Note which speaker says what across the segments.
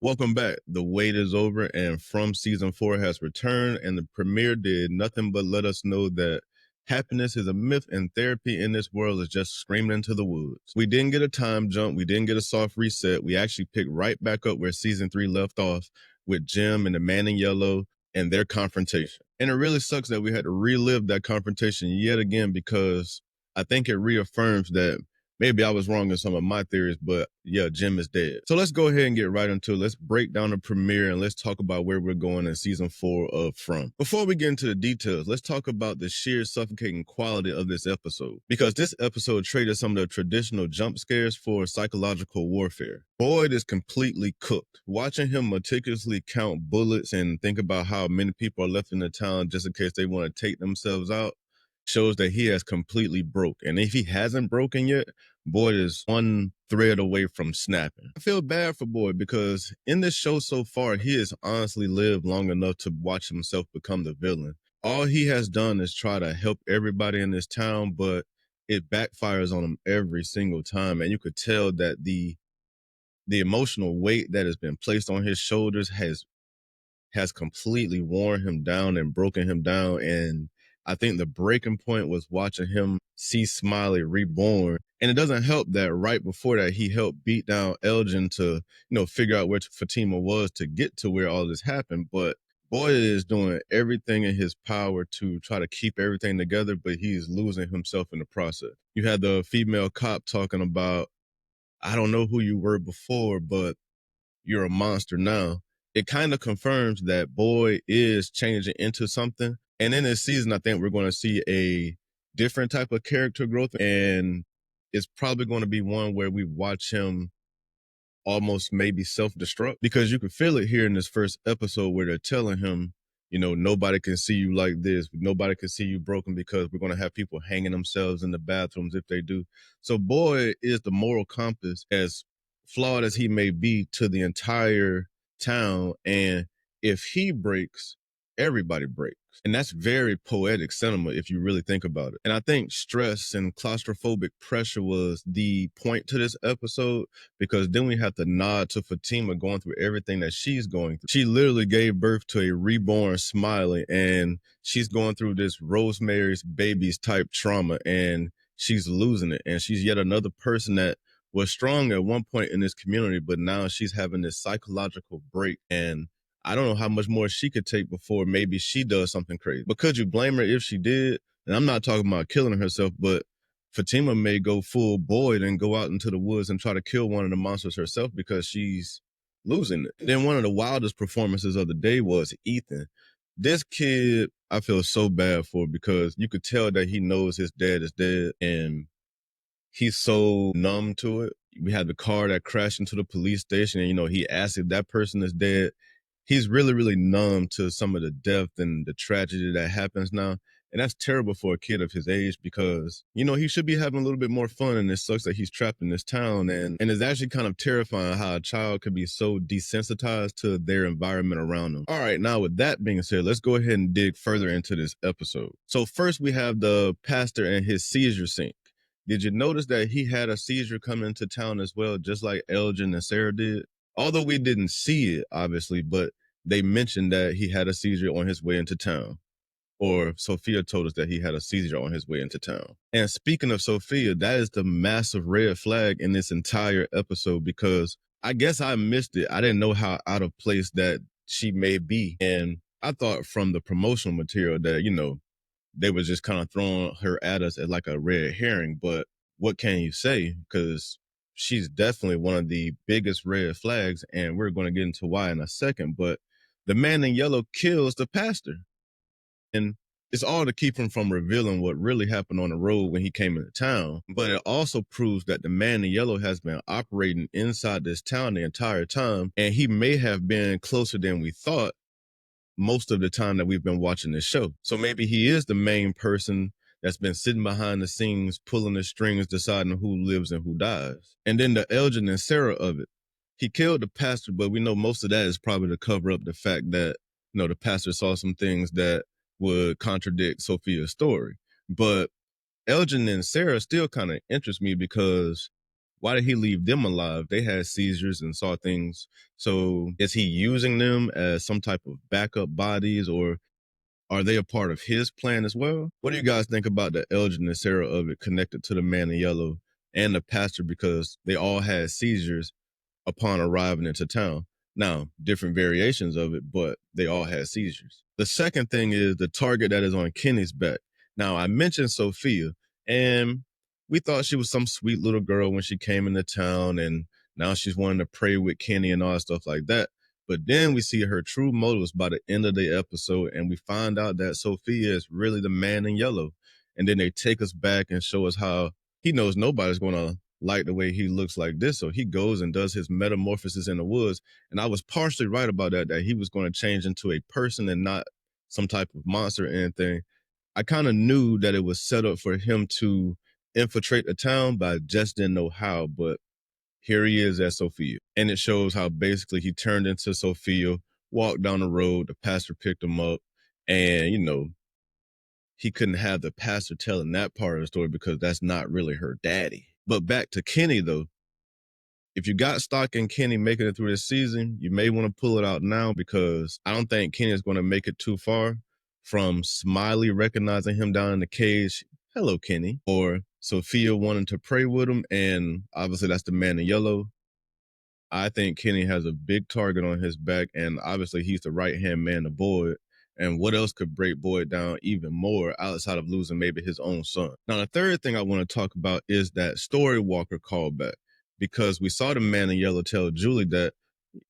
Speaker 1: Welcome back. The wait is over, and From season 4 has returned, and the premiere did nothing but let us know that happiness is a myth, and therapy in this world is just screaming into the woods. We didn't get a time jump, we didn't get a soft reset. We actually picked right back up where season 3 left off with Jim and the man in yellow and their confrontation. And it really sucks that we had to relive that confrontation yet again because I think it reaffirms that maybe I was wrong in some of my theories, but yeah, Jim is dead. So let's go ahead and get right into it. Let's break down the premiere and let's talk about where we're going in season 4 of From. Before we get into the details, let's talk about the sheer suffocating quality of this episode, because this episode traded some of the traditional jump scares for psychological warfare. Boyd is completely cooked. Watching him meticulously count bullets and think about how many people are left in the town just in case they want to take themselves out shows that he has completely broke. And if he hasn't broken yet, Boyd is one thread away from snapping. I feel bad for Boyd because in this show so far, he has honestly lived long enough to watch himself become the villain. All he has done is try to help everybody in this town, but it backfires on him every single time. And you could tell that the emotional weight that has been placed on his shoulders has completely worn him down and broken him down. And I think the breaking point was watching him see Smiley reborn. And it doesn't help that right before that, he helped beat down Elgin to, figure out where Fatima was to get to where all this happened. But Boyd is doing everything in his power to try to keep everything together, but he's losing himself in the process. You had the female cop talking about, I don't know who you were before, but you're a monster now. It kind of confirms that Boyd is changing into something. And in this season, I think we're going to see a different type of character growth. And it's probably going to be one where we watch him almost maybe self-destruct, because you can feel it here in this first episode where they're telling him, nobody can see you like this. Nobody can see you broken because we're going to have people hanging themselves in the bathrooms if they do. So Boyd is the moral compass, as flawed as he may be, to the entire town. And if he breaks, everybody breaks. And that's very poetic cinema if you really think about it. And I think stress and claustrophobic pressure was the point to this episode, because then we have to nod to Fatima going through everything that she's going through. She literally gave birth to a reborn Smiley, and she's going through this Rosemary's Babies type trauma, and she's losing it. And she's yet another person that was strong at one point in this community, but now she's having this psychological break. And I don't know how much more she could take before maybe she does something crazy. But could you blame her if she did? And I'm not talking about killing herself, but Fatima may go full Boyd and go out into the woods and try to kill one of the monsters herself because she's losing it. Then one of the wildest performances of the day was Ethan. This kid, I feel so bad for, because you could tell that he knows his dad is dead and he's so numb to it. We had the car that crashed into the police station and, he asked if that person is dead. He's really, really numb to some of the death and the tragedy that happens now. And that's terrible for a kid of his age because, he should be having a little bit more fun, and it sucks that he's trapped in this town. And it's actually kind of terrifying how a child could be so desensitized to their environment around them. All right, now with that being said, let's go ahead and dig further into this episode. So first we have the pastor and his seizure sync. Did you notice that he had a seizure coming into town as well, just like Elgin and Sarah did? Although we didn't see it, obviously, but they mentioned that he had a seizure on his way into town. Or Sophia told us that he had a seizure on his way into town. And speaking of Sophia, that is the massive red flag in this entire episode, because I guess I missed it. I didn't know how out of place that she may be. And I thought from the promotional material that, they were just kind of throwing her at us as like a red herring. But what can you say? Because she's definitely one of the biggest red flags, and we're going to get into why in a second. But the man in yellow kills the pastor. And it's all to keep him from revealing what really happened on the road when he came into town. But it also proves that the man in yellow has been operating inside this town the entire time, and he may have been closer than we thought most of the time that we've been watching this show. So maybe he is the main person that's been sitting behind the scenes, pulling the strings, deciding who lives and who dies. And then the Elgin and Sarah of it. He killed the pastor, but we know most of that is probably to cover up the fact that, the pastor saw some things that would contradict Sophia's story. But Elgin and Sarah still kind of interest me because Why did he leave them alive? They had seizures and saw things. So is he using them as some type of backup bodies, or are they a part of his plan as well? What do you guys think about the Elgin and Sarah of it connected to the man in yellow and the pastor, because they all had seizures upon arriving into town? Now, different variations of it, but they all had seizures. The second thing is the target that is on Kenny's back. Now, I mentioned Sophia, and we thought she was some sweet little girl when she came into town, and now she's wanting to pray with Kenny and all that stuff like that. But then we see her true motives by the end of the episode, and we find out that Sophia is really the man in yellow. And then they take us back and show us how he knows nobody's going to like the way he looks like this. So he goes and does his metamorphosis in the woods. And I was partially right about that he was going to change into a person and not some type of monster or anything. I kind of knew that it was set up for him to infiltrate the town, but I just didn't know how. But here he is at Sophia. And it shows how basically he turned into Sophia, walked down the road, the pastor picked him up, and, he couldn't have the pastor telling that part of the story because that's not really her daddy. But back to Kenny, though. If you got stock in Kenny making it through this season, you may want to pull it out now, because I don't think Kenny is going to make it too far from Smiley recognizing him down in the cage, hello, Kenny, or Sophia wanting to pray with him, and obviously that's the man in yellow. I think Kenny has a big target on his back, and obviously he's the right-hand man to Boyd. And what else could break Boyd down even more outside of losing maybe his own son? Now, the third thing I want to talk about is that Storywalker callback, because we saw the man in yellow tell Julie that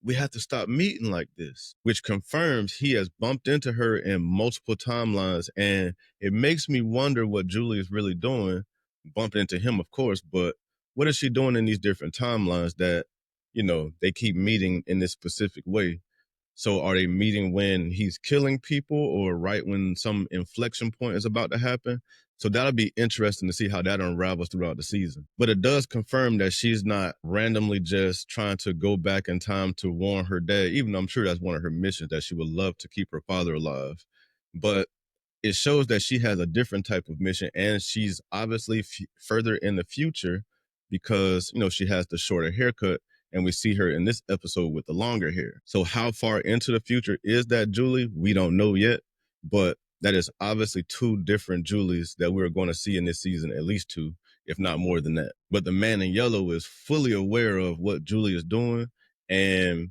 Speaker 1: we have to stop meeting like this, which confirms he has bumped into her in multiple timelines. And it makes me wonder what Julie is really doing, bumping into him, of course, but what is she doing in these different timelines that, they keep meeting in this specific way? So are they meeting when he's killing people, or right when some inflection point is about to happen? So that'll be interesting to see how that unravels throughout the season. But it does confirm that she's not randomly just trying to go back in time to warn her dad, even though I'm sure that's one of her missions, that she would love to keep her father alive. But it shows that she has a different type of mission, and she's obviously further in the future because, she has the shorter haircut, and we see her in this episode with the longer hair. So how far into the future is that Julie? We don't know yet, but that is obviously two different Julies that we're going to see in this season, at least two, if not more than that. But the man in yellow is fully aware of what Julie is doing, and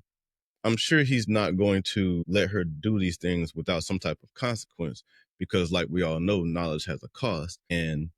Speaker 1: I'm sure he's not going to let her do these things without some type of consequence, because, like we all know, knowledge has a cost. And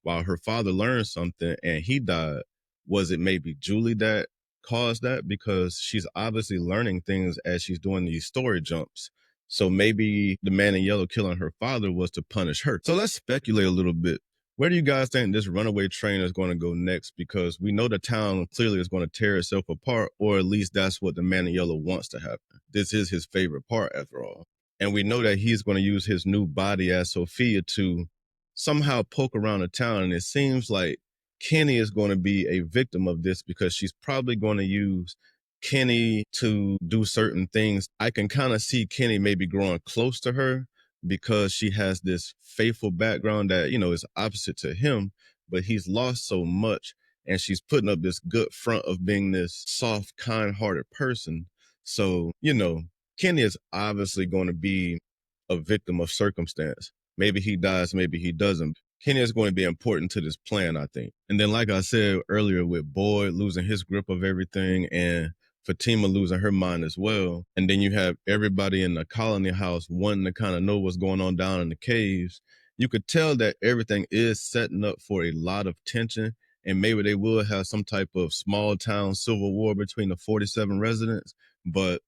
Speaker 1: while her father learned something and he died, was it maybe Julie that caused that? Because she's obviously learning things as she's doing these story jumps. So maybe the man in yellow killing her father was to punish her. So let's speculate a little bit. Where do you guys think this runaway train is going to go next? Because we know the town clearly is going to tear itself apart, or at least that's what the man in yellow wants to happen. This is his favorite part, after all. And we know that he's going to use his new body as Sophia to somehow poke around the town. And it seems like Kenny is going to be a victim of this, because she's probably going to use Kenny to do certain things. I can kind of see Kenny maybe growing close to her, because she has this faithful background that, is opposite to him, but he's lost so much. And she's putting up this good front of being this soft, kind-hearted person. So, Kenny is obviously going to be a victim of circumstance. Maybe he dies, maybe he doesn't. Kenny is going to be important to this plan, I think. And then, like I said earlier, with Boyd losing his grip of everything and Fatima losing her mind as well. And then you have everybody in the colony house wanting to kind of know what's going on down in the caves. You could tell that everything is setting up for a lot of tension. And maybe they will have some type of small town civil war between the 47 residents. But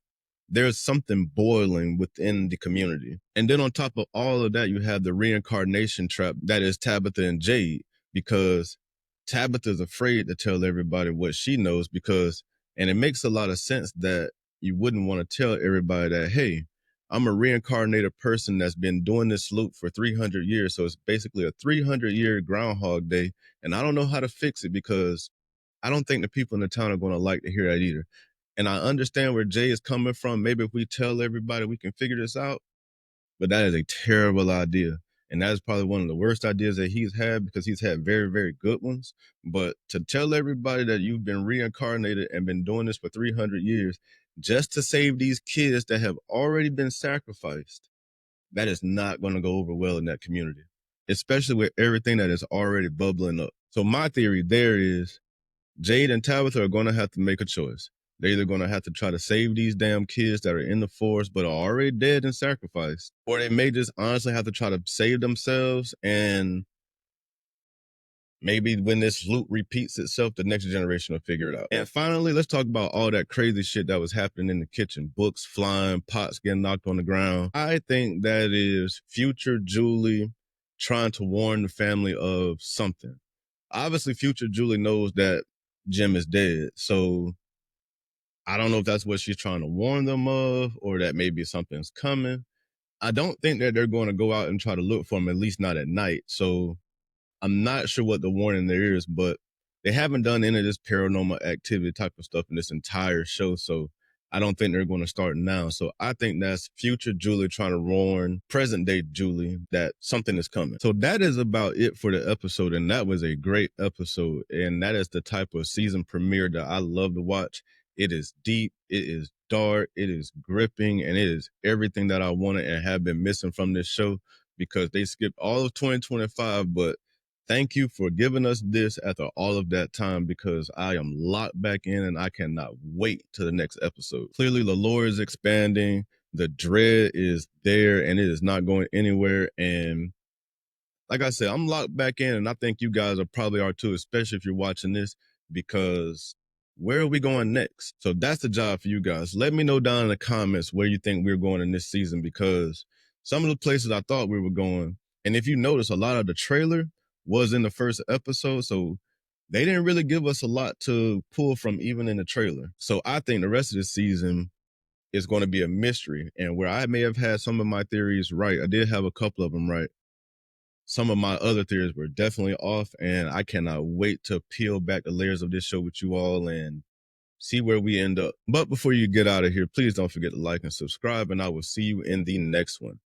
Speaker 1: there's something boiling within the community. And then on top of all of that, you have the reincarnation trap that is Tabitha and Jade, because Tabitha's afraid to tell everybody what she knows, and it makes a lot of sense that you wouldn't want to tell everybody that, hey, I'm a reincarnated person that's been doing this loop for 300 years. So it's basically a 300-year Groundhog Day. And I don't know how to fix it, because I don't think the people in the town are going to like to hear that either. And I understand where Jay is coming from. Maybe if we tell everybody we can figure this out, but that is a terrible idea. And that's probably one of the worst ideas that he's had because he's had very, very good ones. But to tell everybody that you've been reincarnated and been doing this for 300 years just to save these kids that have already been sacrificed, that is not going to go over well in that community, especially with everything that is already bubbling up. So my theory there is Jade and Tabitha are going to have to make a choice. They're either going to have to try to save these damn kids that are in the forest but are already dead and sacrificed, or they may just honestly have to try to save themselves, and maybe when this loop repeats itself, the next generation will figure it out. And finally, let's talk about all that crazy shit that was happening in the kitchen. Books flying, pots getting knocked on the ground. I think that is future Julie trying to warn the family of something. Obviously, future Julie knows that Jim is dead. So I don't know if that's what she's trying to warn them of, or that maybe something's coming. I don't think that they're going to go out and try to look for him, at least not at night. So I'm not sure what the warning there is, but they haven't done any of this paranormal activity type of stuff in this entire show. So I don't think they're going to start now. So I think that's future Julie trying to warn present day Julie that something is coming. So that is about it for the episode. And that was a great episode. And that is the type of season premiere that I love to watch. It is deep, it is dark, it is gripping, and it is everything that I wanted and have been missing from this show because they skipped all of 2025. But thank you for giving us this after all of that time, because I am locked back in and I cannot wait to the next episode. Clearly, the lore is expanding, the dread is there, and it is not going anywhere. And like I said, I'm locked back in, and I think you guys are probably are too, especially if you're watching this, because where are we going next? So that's the job for you guys. Let me know down in the comments where you think we're going in this season, because some of the places I thought we were going, and if you notice, a lot of the trailer was in the first episode, so they didn't really give us a lot to pull from even in the trailer. So I think the rest of the season is going to be a mystery, and where I may have had some of my theories right, I did have a couple of them right. Some of my other theories were definitely off, and I cannot wait to peel back the layers of this show with you all and see where we end up. But before you get out of here, please don't forget to like and subscribe, and I will see you in the next one.